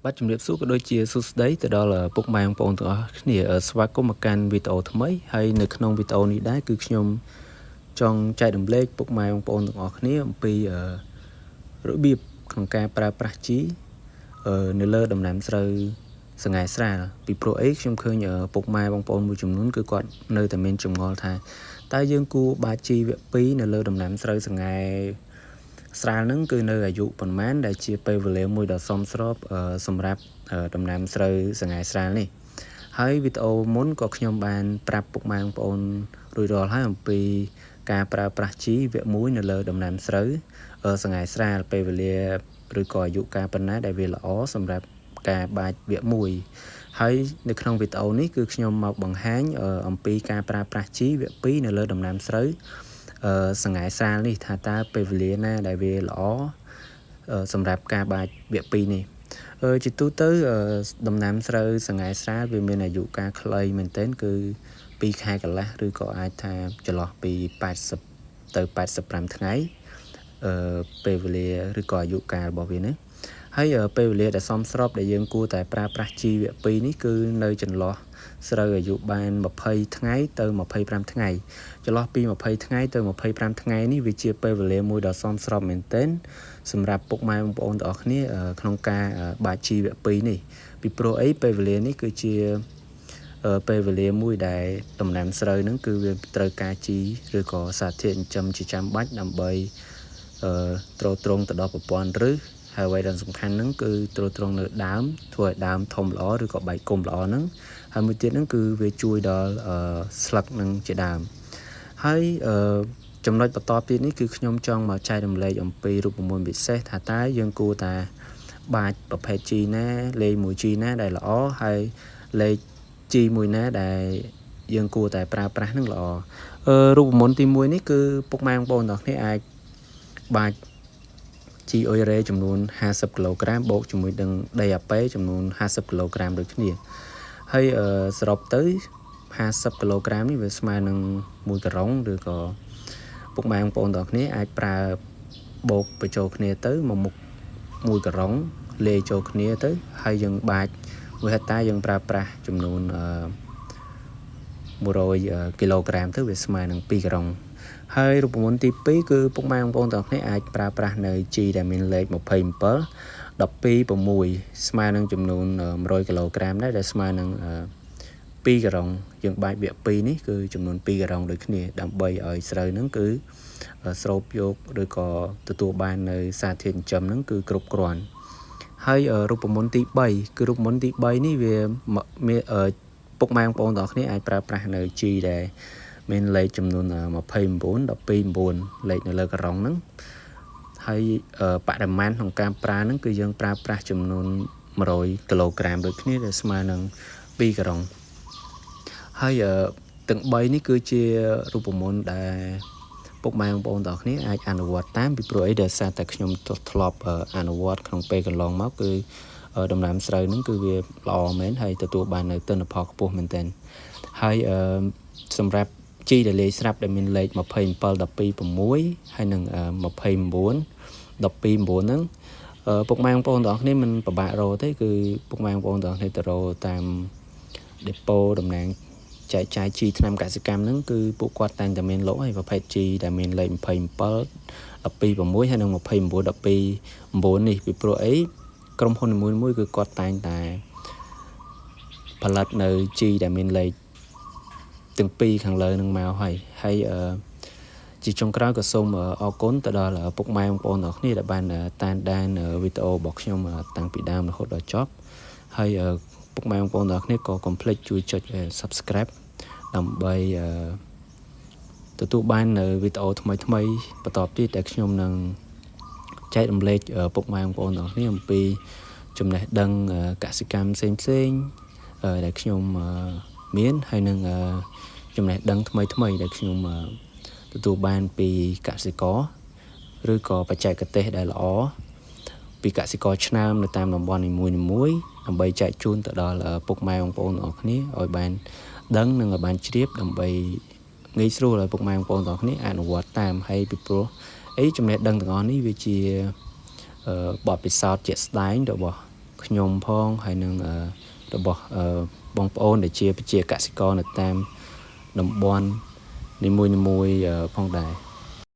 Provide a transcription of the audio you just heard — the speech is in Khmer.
បាទជំរាបសួរក៏ដូចជាសួស្តីទៅដល់ពុកម៉ែបងប្អូនទាំងអស់គ្នាស្វាគមន៍មកកាន់វីដេអូថ្មីហើយនៅក្នុងវីដេអូនេះដែរគឺខ្ញុំចង់ចែករំលែកពុកម៉ែបងប្អូនទាំងអស់គ្នាអំពីរបៀបក្នុងការប្រើប្រាស់ជីនៅលើដំណាំស្រូវសង្ហែស្រាលពីព្រោះអីខ្ញុំឃើញពុកម៉ែបងប្អូនមួយចំនួនគឺគាត់នៅតែមានចម្ងល់ថាតើយើងគួរបាចជីវគ្គ2នៅលើដំណាំស្រូវសង្ហែស្រាលហ្នឹងគឺនៅអាយុប៉ុន្មានដែលជាពេលវេលាមួយដ៏សមស្របសម្រាប់ដំណាំស្រូវសង្ហែស្រាលនេះហើយវីដេអូមុនក៏ខ្ញុំបានប្រាប់ពុកម៉ែបងប្អូនរួចរាល់ហើយអំពីការប្រើប្រាស់ជីវគ្គ1នៅលើដំណាំស្រូវសង្ហែស្រាលពេលវេលាឬក៏អាយុកាលប៉ុណ្ណាដែលវាល្អសម្រាប់ការបាចវគ្គ1ហើយនៅក្នុងវីដេអូនេះគឺខ្ញុំមកបង្ហាញអំពីការប្រើប្រាស់ជីវគ្គ2នៅលើដំណាំស្រូវសង្ហែស្រាលនេះថាតើពេលវេលាណាដែលវាល្អសម្រាប់ការបាចវគ្គ2នេះជាទូទៅដំណាំស្រូវសង្ហែស្រាលវាមានអាយុកាលខ្លីមែនទែនគឺ2ខែកន្លះឬក៏អាចថាចន្លោះពី80ទៅ85ថ្ងៃពេលវេលាឬក៏អាយុកាលរបស់វាណាហើយពេលវេលាដែលសមស្របដែលយើងគួរតែប្រើប្រាស់ជីវគ្គ2នេះគឺនៅចន្លោះស្រូវអាយុបាន20ថ្ងៃទៅ25ថ្ងៃចន្លោះពី20ថ្ងៃទៅ25ថ្ងៃនេះវាជាពេលវេលាមួយដ៏សមស្របមែនទែនសម្រាប់ពុកម៉ែបងប្អូនទាំងអស់គ្នាក្នុងការបាចជីវគ្គ2នេះពីព្រោះអីពេលវេលានេះគឺជាពេលវេលាមួយដែលដំណាំស្រូវហ្នឹងគឺវាត្រូវការជីឬក៏សារធាតុចិញ្ចឹមជាចាំបាច់ដើម្បីទ្រទ្រង់ទៅដល់ប្រព័ន្ធឫសហើយអ្វីដែលសំខាន់ហ្នឹងគឺទ្រទ្រង់នៅដើមធ្វើឲ្យដើមធំល្អឬក៏បែកគុម្ពល្អហ្នឹងហើយមួយទៀតហ្នឹងគឺវាជួយដល់ស្លឹកនឹងជាដើមហើយចំណុចបន្តទៀតនេះគឺខ្ញុំចង់មកចែករំលែកអំពីរូបមន្តពិសេសថាតើយើងគួរតែបាចប្រភេទជីណាលេខមួយជីណាដែលល្អហើយលេខជីមួយណាដែលយើងគួរតែប្រើប្រាស់នឹងល្អរូបមន្តទី1នេះគឺពុកម៉ែបងប្អូនទាំងគ្នាអាចបាចជីអុយរ៉េចំនួន50គីឡូក្រាមបូកជាមួយនឹងដីអាប៉េចំនួន50គីឡូក្រាមដូចគ្នាហើយសរុបទៅ50គីឡូក្រាមនេះវាស្មើនឹង1ការុងឬក៏ពុកម៉ែបងប្អូនទាំងគ្នាអាចប្រើបូកបញ្ចូលគ្នាទៅមកមុខ1ការុងលាយចូលគ្នាទៅហើយយើងបាច1ហិកតាយើងប្រើប្រាស់ចំនួន100គីឡូក្រាមទៅវាស្មើនឹង2ការុងហើយរូបមន្តទី2គឺពុកម៉ែបងប្អូនទាំងគ្នាអាចប្រើប្រាស់នៅជីដែលមានលេខ27 12.6ស្មើនឹងចំនួន100គីឡូក្រាមដែរដែលស្មើនឹង2ការុងយើងបាចវគ្គ2នេះគឺចំនួន2ការុងដូចគ្នាដើម្បីឲ្យស្រូវហ្នឹងគឺស្រូបយកឬក៏ទទួលបាននៅសារធាតុចិញ្ចឹមហ្នឹងគឺគ្រប់គ្រាន់ហើយរូបមន្តទី3គឺរូបមន្តទី3នេះវាមានពុកម៉ែបងប្អូនទាំងគ្នាអាចប្រើប្រាស់នៅជីដែលមានលេខចំនួន29 12.9លេខនៅលើការុងហ្នឹងហើយបរិមាណក្នុងការប្រើហ្នឹងគឺយើងប្រើប្រាស់ចំនួន100គីឡូក្រាមដូចគ្នាដែលស្មើនឹង2ការុងហើយទាំង3នេះគឺជារូបមន្តដែលពុកម៉ែបងប្អូនទាំងគ្នាអាចអនុវត្តតាមពីព្រោះអីដោយសារតែខ្ញុំធ្លាប់អនុវត្តក្នុងពេលកន្លងមកគឺដំណាំស្រូវហ្នឹងគឺវាល្អមែនហើយទទួលបាននៅទិន្នផលខ្ពស់មែនទែនហើយសម្រាប់ជីដែលលាយស្រាប់ដែលមានលេខ27 12.6ហើយនឹង29 12.9ហ្នឹងពុកម៉ែបងប្អូនទាំងគ្នាមិនពិបាករកទេគឺពុកម៉ែបងប្អូនទាំងគ្នាទៅរកតាមដេប៉ូតំណាងចែកចាយជីថ្នាំកសិកម្មហ្នឹងគឺពួកគាត់តែងតែមានលក់ហើយប្រភេទជីដែលមានលេខ27 12.6ហើយនិង29 12.9នេះពីព្រោះអីក្រុមហ៊ុននីមួយៗគឺគាត់តែងតែផលិតនៅជីដែលមានលេខទាំងពីរខាងលើនឹងមកហើយជាចុងក្រោយក៏សូមអរគុណទៅដល់ពុកម៉ែបងប្អូនទាំងគ្នាដែលបានតាមដានវីដេអូរបស់ខ្ញុំតាំងពីដើមរហូតដល់ចប់ហើយពុកម៉ែបងប្អូនទាំងគ្នាក៏កុំភ្លេចជួយចុច Subscribe ដើម្បីទទួលបាននៅវីដេអូថ្មីៗបន្តទៀតដែលខ្ញុំនឹងចែករំលែកពុកម៉ែបងប្អូនទាំងគ្នាអំពីចំណេះដឹងកសិកម្មផ្សេងៗដែលខ្ញុំមានហើយនឹងចំណេះដឹងថ្មីៗដែលខ្ញុំទទួលបានពីកសិករឬក៏បច្ចេកទេសដែលល្អពីកសិករឆ្នើមនៅតាមតំបន់នីមួយៗដើម្បីចែកជូនទៅដល់ពុកម៉ែបងប្អូនទាំងអស់គ្នាឲ្យបានដឹងនិងឲ្យបានជ្រាបដើម្បីងាយស្រួលឲ្យពុកម៉ែបងប្អូនទាំងអស់គ្នាអនុវត្តតាមហើយពីព្រោះចំណេះដឹងទាំងអស់នេះវាជាបទពិសោធន៍ជាក់ស្ដែងរបស់ ខ្ញុំផងហើយនឹងរបស់បងប្អូនដែលជាកសិករនៅតាមតំបន់នីមួយៗផងដែរ